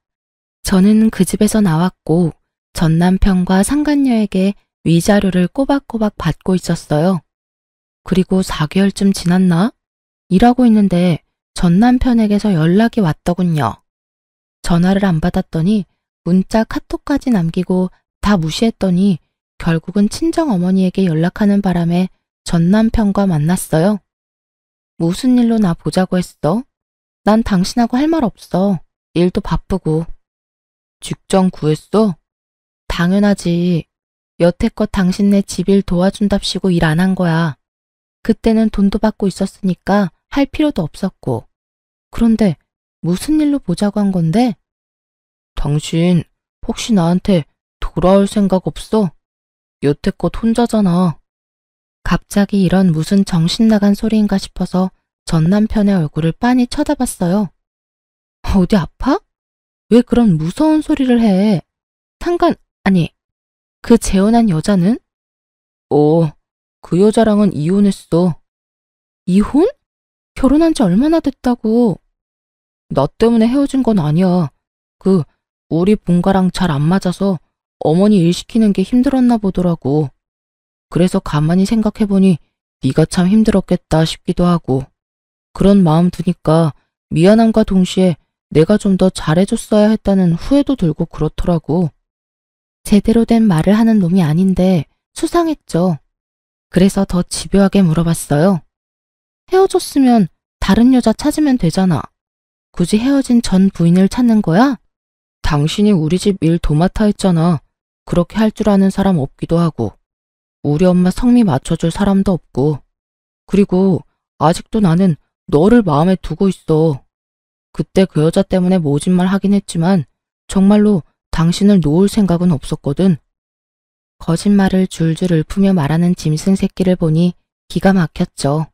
저는 그 집에서 나왔고 전 남편과 상간녀에게 위자료를 꼬박꼬박 받고 있었어요. 그리고 4개월쯤 지났나? 일하고 있는데 전 남편에게서 연락이 왔더군요. 전화를 안 받았더니 문자 카톡까지 남기고 다 무시했더니 결국은 친정어머니에게 연락하는 바람에 전 남편과 만났어요. 무슨 일로 나 보자고 했어? 난 당신하고 할 말 없어. 일도 바쁘고. 직장 구했어? 당연하지. 여태껏 당신네 집일 도와준답시고 일 안 한 거야. 그때는 돈도 받고 있었으니까 할 필요도 없었고. 그런데 무슨 일로 보자고 한 건데? 당신 혹시 나한테 돌아올 생각 없어? 여태껏 혼자잖아. 갑자기 이런 무슨 정신 나간 소리인가 싶어서 전 남편의 얼굴을 빤히 쳐다봤어요. 어디 아파? 왜 그런 무서운 소리를 해? 아니, 그 재혼한 여자는? 그 여자랑은 이혼했어. 이혼? 결혼한 지 얼마나 됐다고. 나 때문에 헤어진 건 아니야. 우리 본가랑 잘 안 맞아서 어머니 일 시키는 게 힘들었나 보더라고. 그래서 가만히 생각해보니 네가 참 힘들었겠다 싶기도 하고. 그런 마음 두니까 미안함과 동시에 내가 좀 더 잘해줬어야 했다는 후회도 들고 그렇더라고. 제대로 된 말을 하는 놈이 아닌데 수상했죠. 그래서 더 집요하게 물어봤어요. 헤어졌으면 다른 여자 찾으면 되잖아. 굳이 헤어진 전 부인을 찾는 거야? 당신이 우리 집 일 도맡아 했잖아. 그렇게 할 줄 아는 사람 없기도 하고. 우리 엄마 성미 맞춰줄 사람도 없고. 그리고 아직도 나는 너를 마음에 두고 있어. 그때 그 여자 때문에 모진 말 하긴 했지만 정말로 당신을 놓을 생각은 없었거든. 거짓말을 줄줄 읊으며 말하는 짐승 새끼를 보니 기가 막혔죠.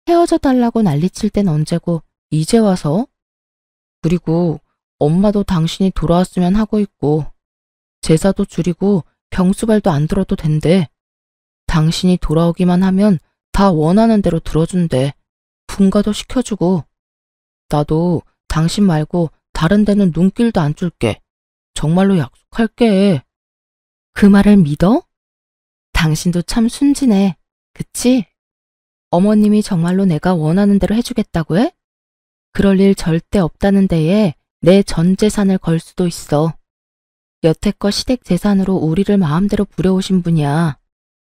헤어져 달라고 난리칠 땐 언제고 이제 와서? 그리고 엄마도 당신이 돌아왔으면 하고 있고 제사도 줄이고 병수발도 안 들어도 된대. 당신이 돌아오기만 하면 다 원하는 대로 들어준대. 분가도 시켜주고. 나도 당신 말고 다른 데는 눈길도 안 줄게. 정말로 약속할게. 그 말을 믿어? 당신도 참 순진해. 그치? 어머님이 정말로 내가 원하는 대로 해주겠다고 해? 그럴 일 절대 없다는 데에 내 전 재산을 걸 수도 있어. 여태껏 시댁 재산으로 우리를 마음대로 부려오신 분이야.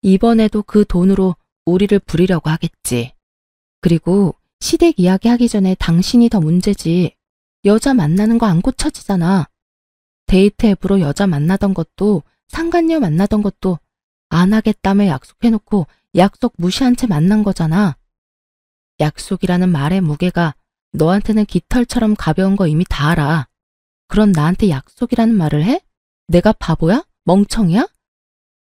이번에도 그 돈으로 우리를 부리려고 하겠지. 그리고 시댁 이야기 하기 전에 당신이 더 문제지. 여자 만나는 거 안 고쳐지잖아. 데이트 앱으로 여자 만나던 것도 상간녀 만나던 것도 안 하겠다며 약속해놓고 약속 무시한 채 만난 거잖아. 약속이라는 말의 무게가 너한테는 깃털처럼 가벼운 거 이미 다 알아. 그럼 나한테 약속이라는 말을 해? 내가 바보야? 멍청이야?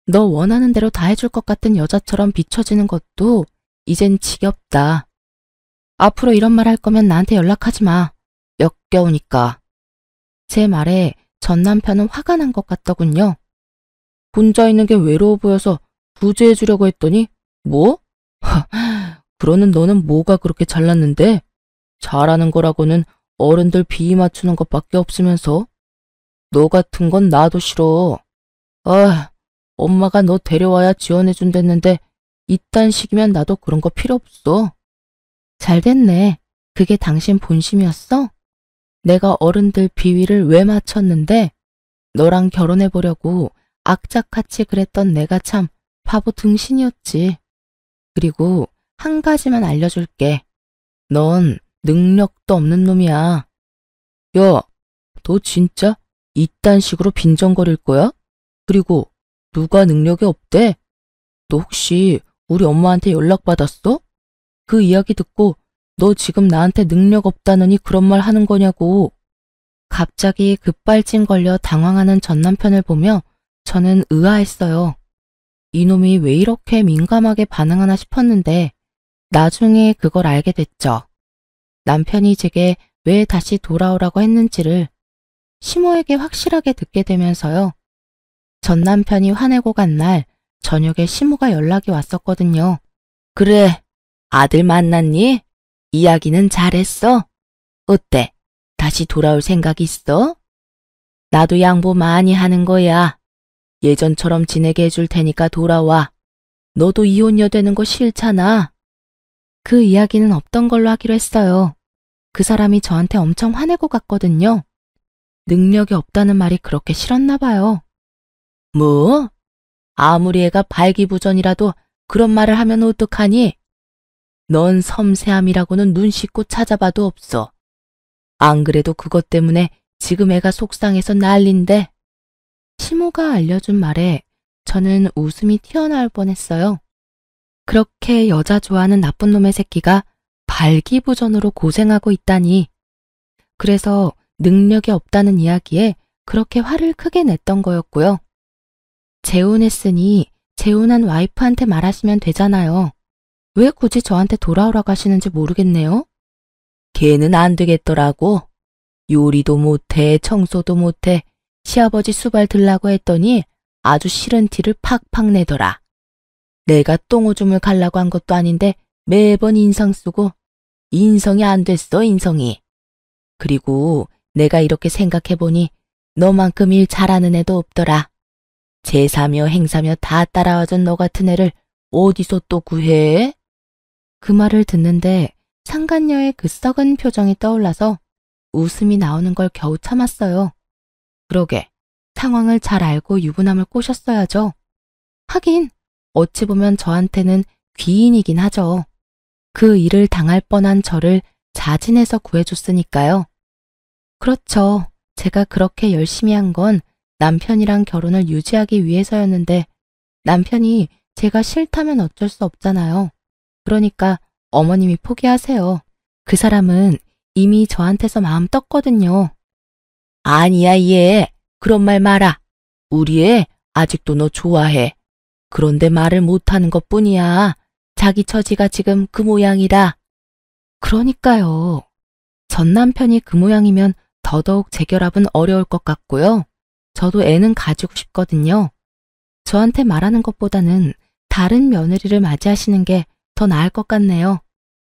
너 원하는 대로 다 해줄 것 같은 여자처럼 비춰지는 것도 이젠 지겹다. 앞으로 이런 말 할 거면 나한테 연락하지 마. 역겨우니까. 제 말에 전 남편은 화가 난 것 같더군요. 혼자 있는 게 외로워 보여서 구제해 주려고 했더니 뭐? 그러는 너는 뭐가 그렇게 잘났는데? 잘하는 거라고는 어른들 비위 맞추는 것밖에 없으면서. 너 같은 건 나도 싫어. 아, 엄마가 너 데려와야 지원해 준댔는데 이딴 식이면 나도 그런 거 필요 없어. 잘 됐네. 그게 당신 본심이었어? 내가 어른들 비위를 왜 맞췄는데 너랑 결혼해 보려고 악착같이 그랬던 내가 참 바보 등신이었지. 그리고 한 가지만 알려줄게. 넌 능력도 없는 놈이야. 야, 너 진짜 이딴 식으로 빈정거릴 거야? 그리고 누가 능력이 없대? 너 혹시 우리 엄마한테 연락받았어? 그 이야기 듣고 너 지금 나한테 능력 없다느니 그런 말 하는 거냐고. 갑자기 급발진 걸려 당황하는 전 남편을 보며 저는 의아했어요. 이놈이 왜 이렇게 민감하게 반응하나 싶었는데 나중에 그걸 알게 됐죠. 남편이 제게 왜 다시 돌아오라고 했는지를 시모에게 확실하게 듣게 되면서요. 전 남편이 화내고 간 날 저녁에 시모가 연락이 왔었거든요. 그래, 아들 만났니? 이야기는 잘했어? 어때? 다시 돌아올 생각 있어? 나도 양보 많이 하는 거야. 예전처럼 지내게 해줄 테니까 돌아와. 너도 이혼녀 되는 거 싫잖아. 그 이야기는 없던 걸로 하기로 했어요. 그 사람이 저한테 엄청 화내고 갔거든요. 능력이 없다는 말이 그렇게 싫었나 봐요. 뭐? 아무리 애가 발기부전이라도 그런 말을 하면 어떡하니? 넌 섬세함이라고는 눈 씻고 찾아봐도 없어. 안 그래도 그것 때문에 지금 애가 속상해서 난린데. 시모가 알려준 말에 저는 웃음이 튀어나올 뻔했어요. 그렇게 여자 좋아하는 나쁜 놈의 새끼가 발기부전으로 고생하고 있다니. 그래서 능력이 없다는 이야기에 그렇게 화를 크게 냈던 거였고요. 재혼했으니 재혼한 와이프한테 말하시면 되잖아요. 왜 굳이 저한테 돌아오라고 하시는지 모르겠네요. 걔는 안 되겠더라고. 요리도 못해, 청소도 못해, 시아버지 수발 들라고 했더니 아주 싫은 티를 팍팍 내더라. 내가 똥오줌을 갈라고 한 것도 아닌데 매번 인상 쓰고 인성이 안 됐어, 인성이. 그리고 내가 이렇게 생각해보니 너만큼 일 잘하는 애도 없더라. 제사며 행사며 다 따라와준 너 같은 애를 어디서 또 구해? 그 말을 듣는데 상간녀의 그 썩은 표정이 떠올라서 웃음이 나오는 걸 겨우 참았어요. 그러게, 상황을 잘 알고 유부남을 꼬셨어야죠. 하긴 어찌 보면 저한테는 귀인이긴 하죠. 그 일을 당할 뻔한 저를 자진해서 구해줬으니까요. 그렇죠. 제가 그렇게 열심히 한 건 남편이랑 결혼을 유지하기 위해서였는데 남편이 제가 싫다면 어쩔 수 없잖아요. 그러니까 어머님이 포기하세요. 그 사람은 이미 저한테서 마음 떴거든요. 아니야, 얘. 그런 말 마라. 우리 애 아직도 너 좋아해. 그런데 말을 못하는 것뿐이야. 자기 처지가 지금 그 모양이라. 그러니까요. 전 남편이 그 모양이면 더더욱 재결합은 어려울 것 같고요. 저도 애는 가지고 싶거든요. 저한테 말하는 것보다는 다른 며느리를 맞이하시는 게 더 나을 것 같네요.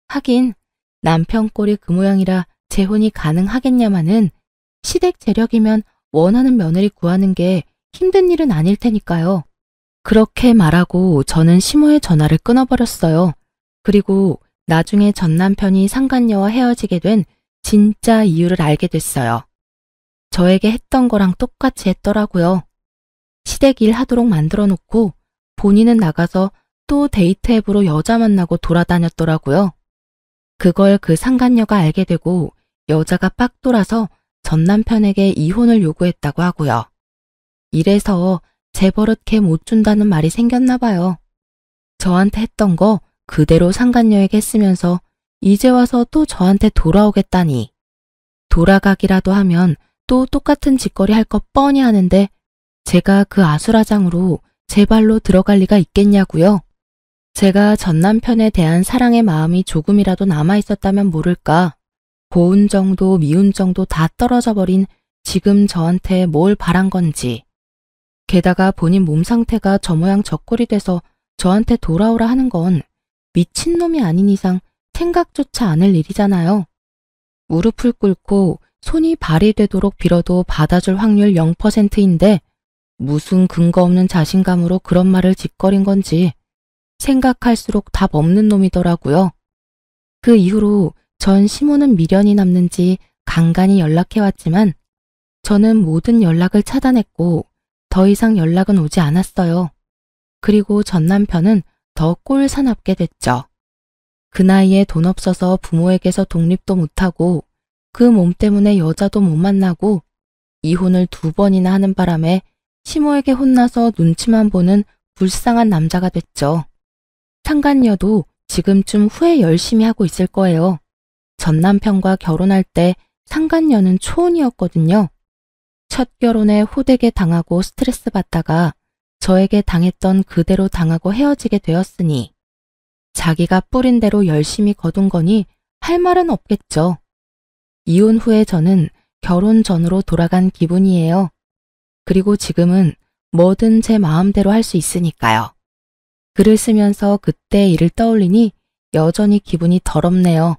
하긴 남편 꼴이 그 모양이라 재혼이 가능하겠냐마는 시댁 재력이면 원하는 며느리 구하는 게 힘든 일은 아닐 테니까요. 그렇게 말하고 저는 시모의 전화를 끊어버렸어요. 그리고 나중에 전 남편이 상간녀와 헤어지게 된 진짜 이유를 알게 됐어요. 저에게 했던 거랑 똑같이 했더라고요. 시댁 일 하도록 만들어 놓고 본인은 나가서 또 데이트 앱으로 여자 만나고 돌아다녔더라고요. 그걸 그 상간녀가 알게 되고 여자가 빡 돌아서 전 남편에게 이혼을 요구했다고 하고요. 이래서 재벌은 개 못 준다는 말이 생겼나 봐요. 저한테 했던 거 그대로 상간녀에게 쓰면서 이제 와서 또 저한테 돌아오겠다니. 돌아가기라도 하면 또 똑같은 짓거리 할 것 뻔히 하는데 제가 그 아수라장으로 제 발로 들어갈 리가 있겠냐고요. 제가 전 남편에 대한 사랑의 마음이 조금이라도 남아있었다면 모를까. 고운 정도 미운 정도 다 떨어져 버린 지금 저한테 뭘 바란 건지. 게다가 본인 몸 상태가 저 모양 저 꼴이 돼서 저한테 돌아오라 하는 건 미친놈이 아닌 이상 생각조차 않을 일이잖아요. 무릎을 꿇고 손이 발이 되도록 빌어도 받아줄 확률 0%인데 무슨 근거 없는 자신감으로 그런 말을 짓거린 건지 생각할수록 답 없는 놈이더라고요. 그 이후로 전 시모는 미련이 남는지 간간히 연락해왔지만 저는 모든 연락을 차단했고 더 이상 연락은 오지 않았어요. 그리고 전 남편은 더 꼴사납게 됐죠. 그 나이에 돈 없어서 부모에게서 독립도 못하고 그 몸 때문에 여자도 못 만나고 이혼을 2번이나 하는 바람에 시모에게 혼나서 눈치만 보는 불쌍한 남자가 됐죠. 상간녀도 지금쯤 후회 열심히 하고 있을 거예요. 전 남편과 결혼할 때 상간녀는 초혼이었거든요. 첫 결혼에 호되게 당하고 스트레스 받다가 저에게 당했던 그대로 당하고 헤어지게 되었으니 자기가 뿌린 대로 열심히 거둔 거니 할 말은 없겠죠. 이혼 후에 저는 결혼 전으로 돌아간 기분이에요. 그리고 지금은 뭐든 제 마음대로 할 수 있으니까요. 글을 쓰면서 그때 일을 떠올리니 여전히 기분이 더럽네요.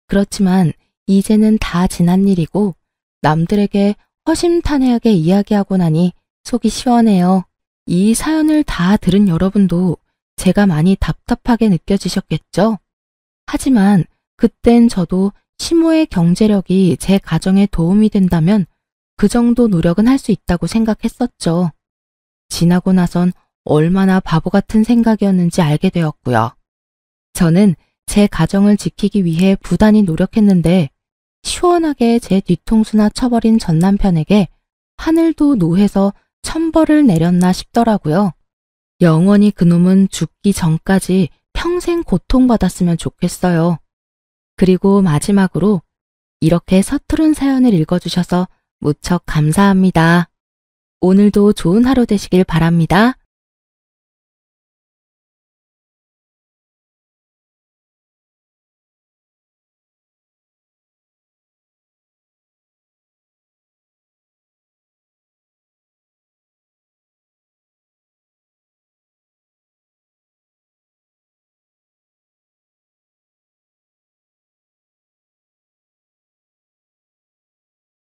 그렇지만 이제는 다 지난 일이고 남들에게 허심탄회하게 이야기하고 나니 속이 시원해요. 이 사연을 다 들은 여러분도 제가 많이 답답하게 느껴지셨겠죠? 하지만 그땐 저도 시모의 경제력이 제 가정에 도움이 된다면 그 정도 노력은 할 수 있다고 생각했었죠. 지나고 나선 얼마나 바보 같은 생각이었는지 알게 되었고요. 저는 제 가정을 지키기 위해 부단히 노력했는데 시원하게 제 뒤통수나 쳐버린 전 남편에게 하늘도 노해서 천벌을 내렸나 싶더라고요. 영원히 그놈은 죽기 전까지 평생 고통받았으면 좋겠어요. 그리고 마지막으로 이렇게 서투른 사연을 읽어주셔서 무척 감사합니다. 오늘도 좋은 하루 되시길 바랍니다.